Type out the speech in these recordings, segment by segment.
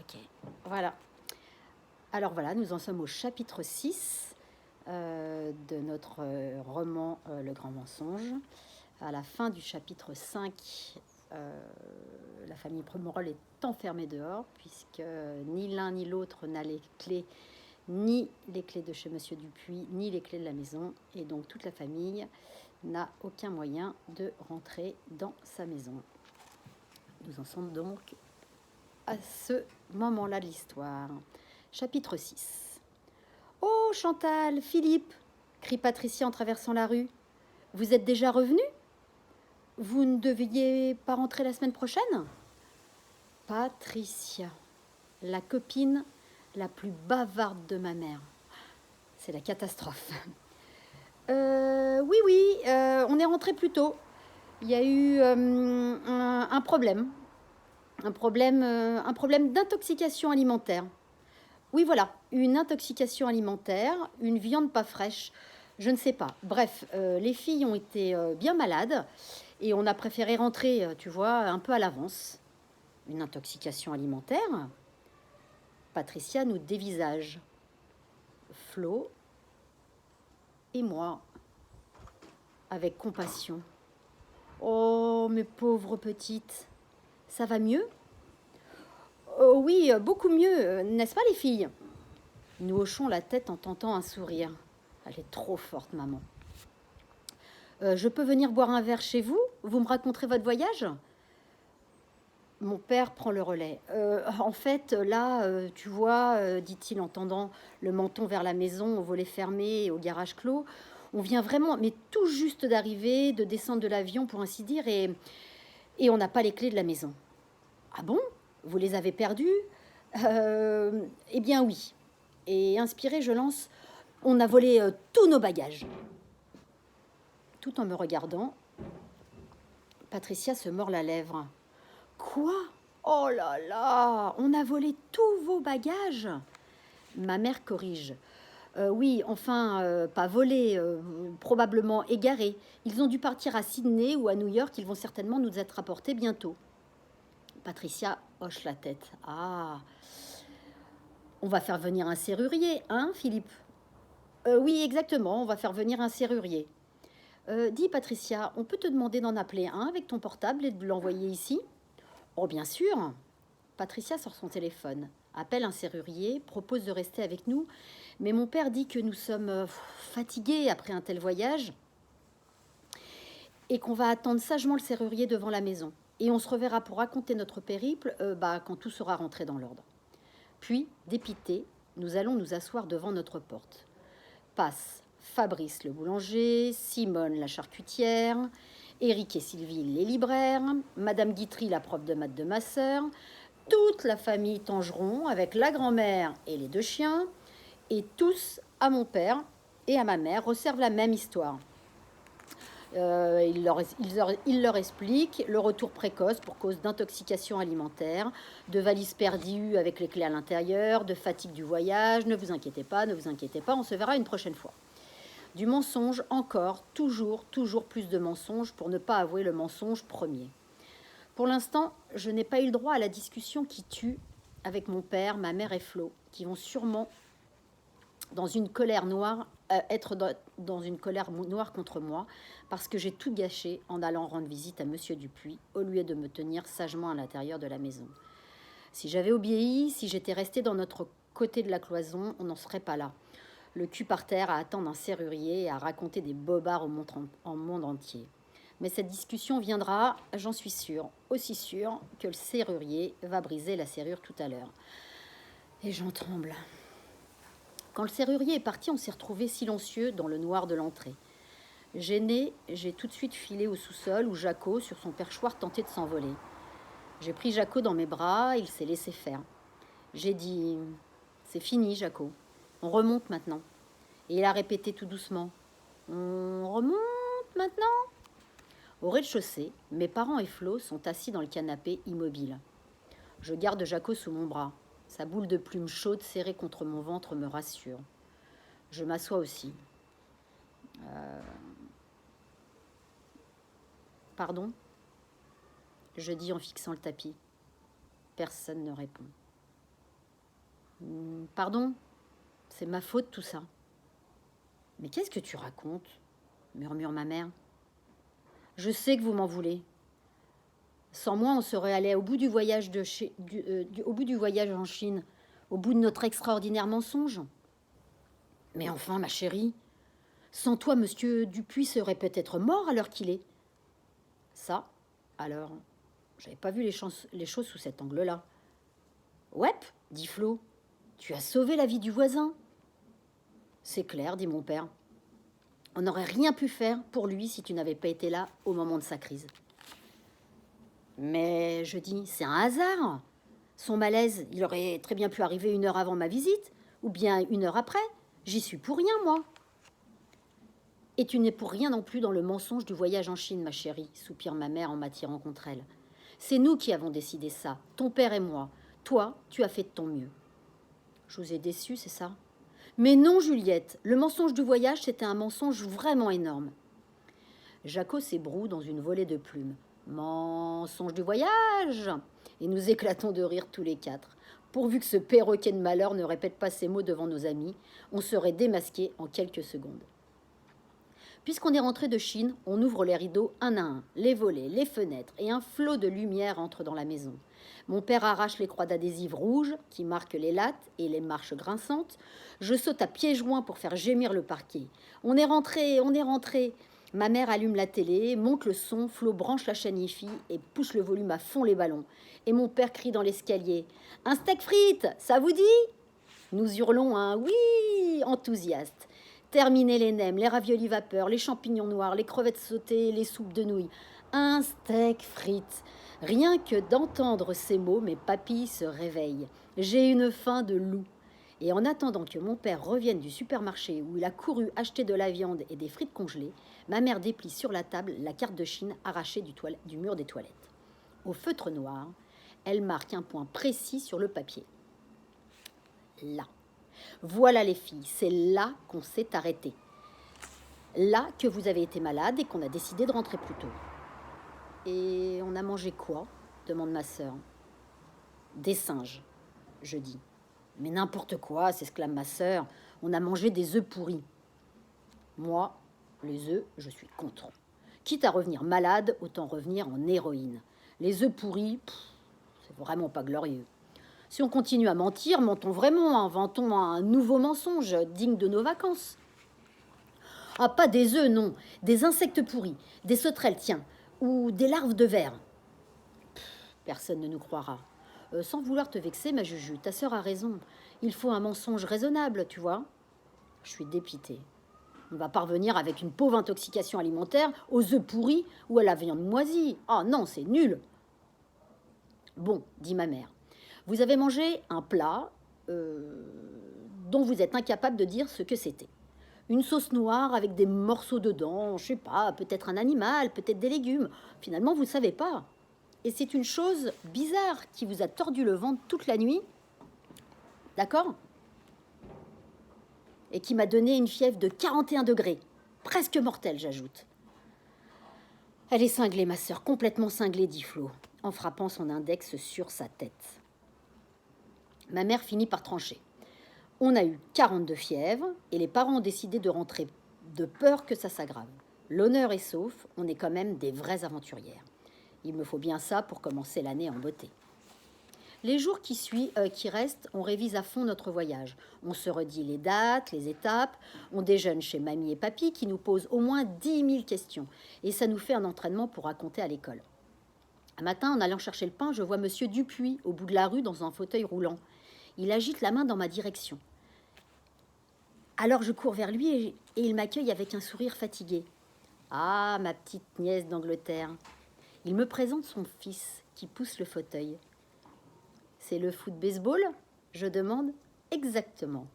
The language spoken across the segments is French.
Ok, voilà. Alors voilà, nous en sommes au chapitre 6 de notre roman Le Grand Mensonge. À la fin du chapitre 5, la famille Pomerol est enfermée dehors, puisque ni l'un ni l'autre n'a les clés, ni les clés de chez Monsieur Dupuis, ni les clés de la maison. Et donc toute la famille n'a aucun moyen de rentrer dans sa maison. Nous en sommes donc à ce moment-là de l'histoire. Chapitre 6. Oh, Chantal, Philippe, crie Patricia en traversant la rue. Vous êtes déjà revenus? Vous ne deviez pas rentrer la semaine prochaine? Patricia, la copine la plus bavarde de ma mère. C'est la catastrophe. Oui, on est rentré plus tôt. Il y a eu un problème. Un problème d'intoxication alimentaire. Oui, voilà, une intoxication alimentaire, une viande pas fraîche, je ne sais pas. Bref, les filles ont été bien malades et on a préféré rentrer, tu vois, un peu à l'avance. Une intoxication alimentaire? Patricia nous dévisage. Flo et moi, avec compassion. Oh, mes pauvres petites, ça va mieux? Oh oui, beaucoup mieux, n'est-ce pas les filles? Nous hochons la tête en tentant un sourire. Elle est trop forte, maman. Je peux venir boire un verre chez vous? Vous me raconterez votre voyage? Mon père prend le relais. En fait, là, tu vois, dit-il en tendant le menton vers la maison, au volet fermé et au garage clos, on vient vraiment, mais tout juste d'arriver, de descendre de l'avion, pour ainsi dire, et on n'a pas les clés de la maison. Ah bon? Vous les avez perdues? Eh bien oui. Et inspiré, je lance, on a volé tous nos bagages. Tout en me regardant, Patricia se mord la lèvre. Quoi? Oh là là, on a volé tous vos bagages? Ma mère corrige. Oui, enfin, pas volés, probablement égarés. Ils ont dû partir à Sydney ou à New York, ils vont certainement nous être apportés bientôt. Patricia hoche la tête. Ah, on va faire venir un serrurier, hein, Philippe? Oui, exactement, on va faire venir un serrurier. Dis, Patricia, on peut te demander d'en appeler un avec ton portable et de l'envoyer ici? Oh, bien sûr. Patricia sort son téléphone, appelle un serrurier, propose de rester avec nous, mais mon père dit que nous sommes fatigués après un tel voyage et qu'on va attendre sagement le serrurier devant la maison. Et on se reverra pour raconter notre périple quand tout sera rentré dans l'ordre. Puis, dépités, nous allons nous asseoir devant notre porte. Passent Fabrice le boulanger, Simone la charcutière, Éric et Sylvie les libraires, Madame Guitry la prof de maths de ma sœur, toute la famille Tangeron avec la grand-mère et les deux chiens, et tous, à mon père et à ma mère, resservent la même histoire. Il leur explique le retour précoce pour cause d'intoxication alimentaire, de valises perdues avec les clés à l'intérieur, de fatigue du voyage. Ne vous inquiétez pas, on se verra une prochaine fois. Du mensonge encore, toujours plus de mensonges pour ne pas avouer le mensonge premier. Pour l'instant, je n'ai pas eu le droit à la discussion qui tue avec mon père, ma mère et Flo, qui vont sûrement dans une colère noire, être dans une colère noire contre moi, parce que j'ai tout gâché en allant rendre visite à Monsieur Dupuis, au lieu de me tenir sagement à l'intérieur de la maison. Si j'avais obéi, si j'étais restée dans notre côté de la cloison, on n'en serait pas là. Le cul par terre à attendre un serrurier et à raconter des bobards au monde entier. Mais cette discussion viendra, j'en suis sûre, aussi sûre que le serrurier va briser la serrure tout à l'heure. Et j'en tremble. Quand le serrurier est parti, on s'est retrouvés silencieux dans le noir de l'entrée. Gêné, j'ai tout de suite filé au sous-sol où Jaco, sur son perchoir, tentait de s'envoler. J'ai pris Jaco dans mes bras, il s'est laissé faire. J'ai dit « C'est fini, Jaco. On remonte maintenant. » Et il a répété tout doucement « On remonte maintenant ?» Au rez-de-chaussée, mes parents et Flo sont assis dans le canapé, immobiles. Je garde Jaco sous mon bras. Sa boule de plume chaude serrée contre mon ventre me rassure. Je m'assois aussi. Pardon? Je dis en fixant le tapis. Personne ne répond. Pardon, c'est ma faute tout ça. Mais qu'est-ce que tu racontes? Murmure ma mère. Je sais que vous m'en voulez. Sans moi, on serait allé au bout du voyage, au bout du voyage en Chine, au bout de notre extraordinaire mensonge. Mais enfin, ma chérie, sans toi, monsieur Dupuis serait peut-être mort à l'heure qu'il est. Ça, alors, j'avais pas vu les choses sous cet angle-là. Ouais, dit Flo, tu as sauvé la vie du voisin. C'est clair, dit mon père. On n'aurait rien pu faire pour lui si tu n'avais pas été là au moment de sa crise. Mais je dis, c'est un hasard. Son malaise, il aurait très bien pu arriver 1 heure avant ma visite, ou bien 1 heure après. J'y suis pour rien, moi. Et tu n'es pour rien non plus dans le mensonge du voyage en Chine, ma chérie, soupire ma mère en m'attirant contre elle. C'est nous qui avons décidé ça, ton père et moi. Toi, tu as fait de ton mieux. Je vous ai déçu, c'est ça? Mais non, Juliette, le mensonge du voyage, c'était un mensonge vraiment énorme. Jaco s'ébroue dans une volée de plumes. Mensonge du voyage! Et nous éclatons de rire tous les 4. Pourvu que ce perroquet de malheur ne répète pas ces mots devant nos amis, on serait démasqués en quelques secondes. Puisqu'on est rentré de Chine, on ouvre les rideaux un à un, les volets, les fenêtres, et un flot de lumière entre dans la maison. Mon père arrache les croix d'adhésive rouge qui marquent les lattes et les marches grinçantes. Je saute à pieds joints pour faire gémir le parquet. On est rentré, on est rentré. Ma mère allume la télé, monte le son, Flo branche la chaîne IFI et pousse le volume à fond les ballons. Et mon père crie dans l'escalier « Un steak frites, ça vous dit ?» Nous hurlons un « oui » enthousiaste. Terminer les nems, les raviolis vapeur, les champignons noirs, les crevettes sautées, les soupes de nouilles. Un steak frites. Rien que d'entendre ces mots, mes papilles se réveillent. J'ai une faim de loup. Et en attendant que mon père revienne du supermarché où il a couru acheter de la viande et des frites congelées, ma mère déplie sur la table la carte de Chine arrachée du mur des toilettes. Au feutre noir, elle marque un point précis sur le papier. Là. Voilà les filles, c'est là qu'on s'est arrêté. Là que vous avez été malade et qu'on a décidé de rentrer plus tôt. Et on a mangé quoi? Demande ma sœur. Des singes, je dis. Mais n'importe quoi, s'exclame ma sœur. On a mangé des œufs pourris. Moi, les œufs, je suis contre. Quitte à revenir malade, autant revenir en héroïne. Les œufs pourris, c'est vraiment pas glorieux. Si on continue à mentir, mentons vraiment, inventons un nouveau mensonge digne de nos vacances. Ah, pas des œufs, non, des insectes pourris, des sauterelles, tiens, ou des larves de vers. Personne ne nous croira. Sans vouloir te vexer, ma Juju, ta sœur a raison. Il faut un mensonge raisonnable, tu vois. Je suis dépitée. On va parvenir avec une pauvre intoxication alimentaire aux œufs pourris ou à la viande moisie. Ah non, c'est nul. Bon, dit ma mère. Vous avez mangé un plat dont vous êtes incapable de dire ce que c'était. Une sauce noire avec des morceaux dedans, je sais pas, peut-être un animal, peut-être des légumes. Finalement, vous ne savez pas. Et c'est une chose bizarre qui vous a tordu le ventre toute la nuit, d'accord? Et qui m'a donné une fièvre de 41 degrés, presque mortelle, j'ajoute. Elle est cinglée, ma sœur, complètement cinglée, dit Flo, en frappant son index sur sa tête. Ma mère finit par trancher. On a eu 42 fièvres et les parents ont décidé de rentrer de peur que ça s'aggrave. L'honneur est sauf, on est quand même des vraies aventurières. Il me faut bien ça pour commencer l'année en beauté. Les jours qui restent, on révise à fond notre voyage. On se redit les dates, les étapes, on déjeune chez mamie et papy qui nous posent au moins 10 000 questions. Et ça nous fait un entraînement pour raconter à l'école. Un matin, en allant chercher le pain, je vois monsieur Dupuis au bout de la rue dans un fauteuil roulant. Il agite la main dans ma direction. Alors je cours vers lui et il m'accueille avec un sourire fatigué. « Ah, ma petite nièce d'Angleterre !» Il me présente son fils qui pousse le fauteuil. « C'est le foot baseball ?» je demande. « Exactement. »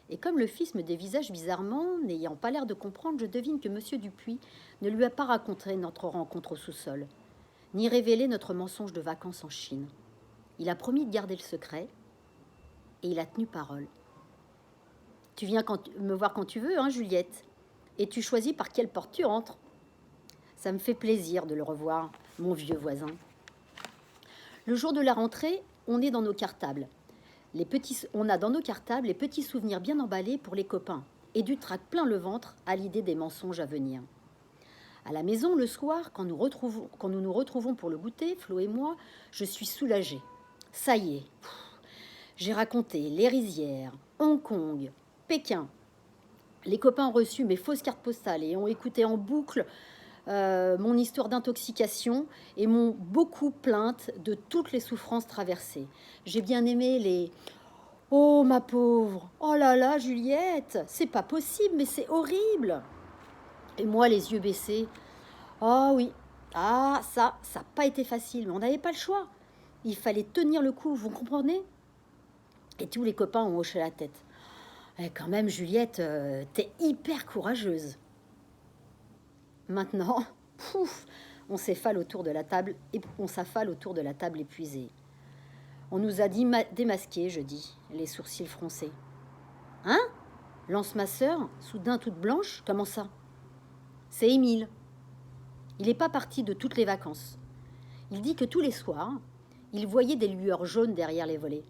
Et comme le fils me dévisage bizarrement, n'ayant pas l'air de comprendre, je devine que monsieur Dupuis ne lui a pas raconté notre rencontre au sous-sol, ni révélé notre mensonge de vacances en Chine. Il a promis de garder le secret et il a tenu parole. Tu viens me voir quand tu veux, hein, Juliette, et tu choisis par quelle porte tu entres. Ça me fait plaisir de le revoir, mon vieux voisin. Le jour de la rentrée, on est dans nos cartables. On a dans nos cartables les petits souvenirs bien emballés pour les copains et du trac plein le ventre à l'idée des mensonges à venir. À la maison, le soir, quand nous nous retrouvons pour le goûter, Flo et moi, je suis soulagée. Ça y est, j'ai raconté les rizières, Hong Kong, Pékin. Les copains ont reçu mes fausses cartes postales et ont écouté en boucle mon histoire d'intoxication et m'ont beaucoup plainte de toutes les souffrances traversées. J'ai bien aimé les Oh ma pauvre, oh là là Juliette, c'est pas possible, mais c'est horrible. Et moi les yeux baissés, oh oui, ah ça n'a pas été facile, mais on n'avait pas le choix. Il fallait tenir le coup, vous comprenez? Et tous les copains ont hoché la tête. Quand même Juliette, t'es hyper courageuse. Maintenant, pouf, on s'affale autour de la table épuisée. On nous a dit démasqués, je dis, les sourcils froncés. Hein? Lance ma sœur, soudain toute blanche, comment ça? C'est Émile. Il n'est pas parti de toutes les vacances. Il dit que tous les soirs, il voyait des lueurs jaunes derrière les volets.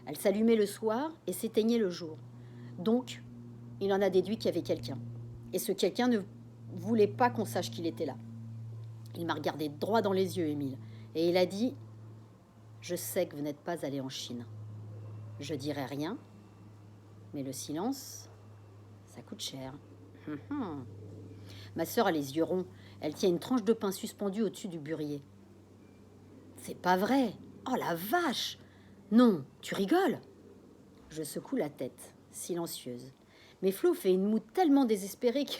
Elles s'allumaient le soir et s'éteignaient le jour. Donc, il en a déduit qu'il y avait quelqu'un. Et ce quelqu'un ne voulait pas qu'on sache qu'il était là. Il m'a regardé droit dans les yeux, Émile, et il a dit « Je sais que vous n'êtes pas allé en Chine. Je dirai rien, mais le silence, ça coûte cher. » Ma sœur a les yeux ronds. Elle tient une tranche de pain suspendue au-dessus du burier. « C'est pas vrai! Oh la vache! Non, tu rigoles ?» Je secoue la tête, silencieuse. Mais Flo fait une moue tellement désespérée que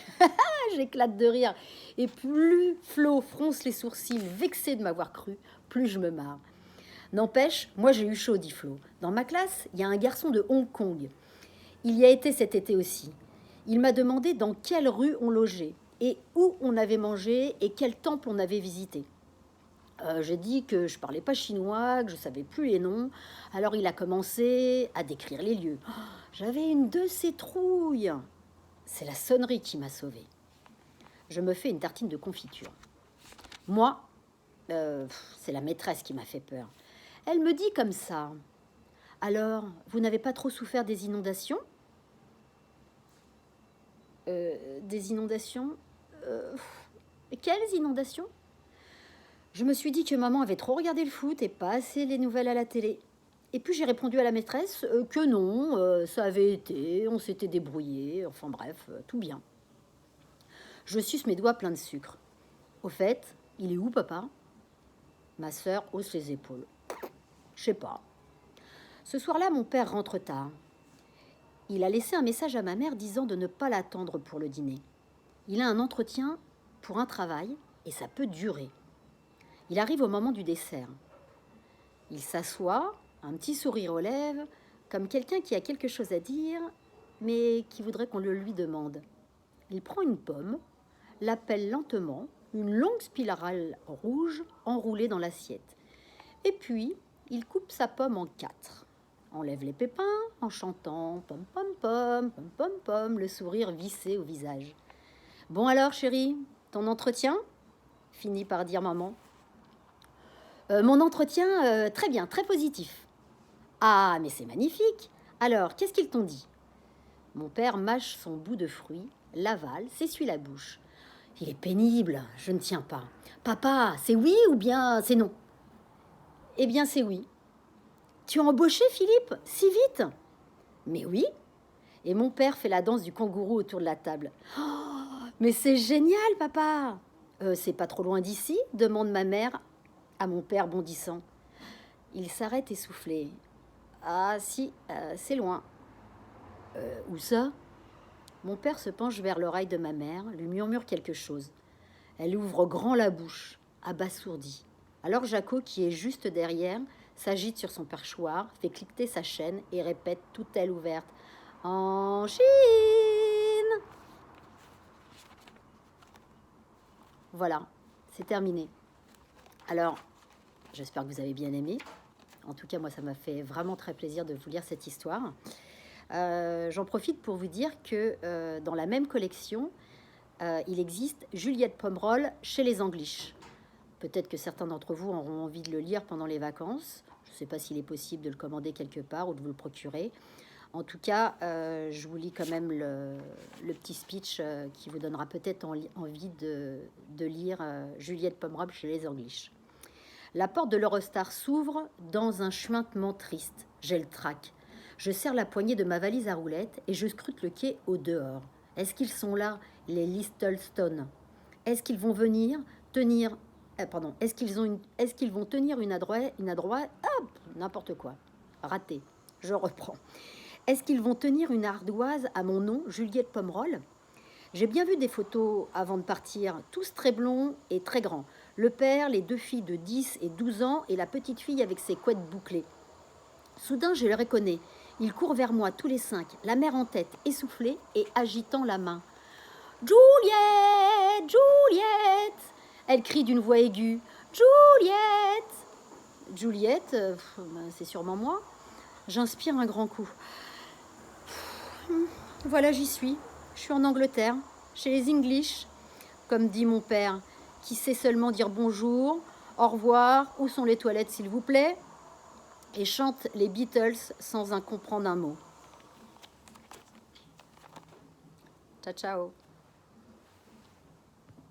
j'éclate de rire. Et plus Flo fronce les sourcils, vexé de m'avoir cru, plus je me marre. N'empêche, moi j'ai eu chaud, dit Flo. Dans ma classe, il y a un garçon de Hong Kong. Il y a été cet été aussi. Il m'a demandé dans quelle rue on logeait, et où on avait mangé, et quel temple on avait visité. J'ai dit que je parlais pas chinois, que je savais plus les noms. Alors il a commencé à décrire les lieux. Oh, j'avais une de ces trouilles. C'est la sonnerie qui m'a sauvée. Je me fais une tartine de confiture. Moi, c'est la maîtresse qui m'a fait peur. Elle me dit comme ça. Alors, vous n'avez pas trop souffert des inondations? Des inondations? Quelles inondations? Je me suis dit que maman avait trop regardé le foot et pas assez les nouvelles à la télé. Et puis j'ai répondu à la maîtresse que non, ça avait été, on s'était débrouillé, enfin bref, tout bien. Je suce mes doigts pleins de sucre. Au fait, il est où papa? Ma sœur hausse les épaules. Je sais pas. Ce soir-là, mon père rentre tard. Il a laissé un message à ma mère disant de ne pas l'attendre pour le dîner. Il a un entretien pour un travail et ça peut durer. Il arrive au moment du dessert. Il s'assoit, un petit sourire aux lèvres, comme quelqu'un qui a quelque chose à dire, mais qui voudrait qu'on le lui demande. Il prend une pomme, l'appelle lentement, une longue spirale rouge enroulée dans l'assiette. Et puis, il coupe sa pomme en 4. Enlève les pépins en chantant pom pom pom, pom pom pom, le sourire vissé au visage. Bon alors, chérie, ton entretien? Finit par dire maman. Mon entretien, très bien, très positif. Ah, mais c'est magnifique. Alors, qu'est-ce qu'ils t'ont dit? Mon père mâche son bout de fruit, l'avale, s'essuie la bouche. Il est pénible, je ne tiens pas. Papa, c'est oui ou bien c'est non? Eh bien, c'est oui. Tu as embauché, Philippe, si vite? Mais oui. Et mon père fait la danse du kangourou autour de la table. Oh, mais c'est génial, papa. C'est pas trop loin d'ici? Demande ma mère à mon père bondissant. Il s'arrête essoufflé. Ah si, c'est loin. Où ça? Mon père se penche vers l'oreille de ma mère, lui murmure quelque chose. Elle ouvre grand la bouche, abasourdie. Alors Jaco, qui est juste derrière, s'agite sur son perchoir, fait cliqueter sa chaîne et répète toute elle ouverte. En Chine! Voilà, c'est terminé. Alors, j'espère que vous avez bien aimé. En tout cas, moi, ça m'a fait vraiment très plaisir de vous lire cette histoire. J'en profite pour vous dire que dans la même collection, il existe Juliette Pomerol chez les Anglish. Peut-être que certains d'entre vous auront envie de le lire pendant les vacances. Je ne sais pas s'il est possible de le commander quelque part ou de vous le procurer. En tout cas, je vous lis quand même le petit speech qui vous donnera peut-être envie de lire Juliette Pomeroy chez les Anglish. La porte de l'Eurostar s'ouvre dans un chuintement triste. J'ai le trac. Je serre la poignée de ma valise à roulettes et je scrute le quai au dehors. Est-ce qu'ils sont là, les Listlestone? Est-ce qu'ils vont venir tenir... Est-ce qu'ils vont tenir une adroite... Ah, n'importe quoi. Raté. Je reprends. Est-ce qu'ils vont tenir une ardoise à mon nom, Juliette Pomeroy? J'ai bien vu des photos avant de partir, tous très blonds et très grands. Le père, les 2 filles de 10 et 12 ans et la petite fille avec ses couettes bouclées. Soudain, je les reconnais. Ils courent vers moi, tous les 5, la mère en tête, essoufflée et agitant la main. « Juliette! Juliette !» Elle crie d'une voix aiguë. « Juliette !» Juliette, c'est sûrement moi. J'inspire un grand coup. Voilà, j'y suis. Je suis en Angleterre, chez les English, comme dit mon père, qui sait seulement dire bonjour, au revoir, où sont les toilettes s'il vous plaît, et chante les Beatles sans en comprendre un mot. Ciao, ciao.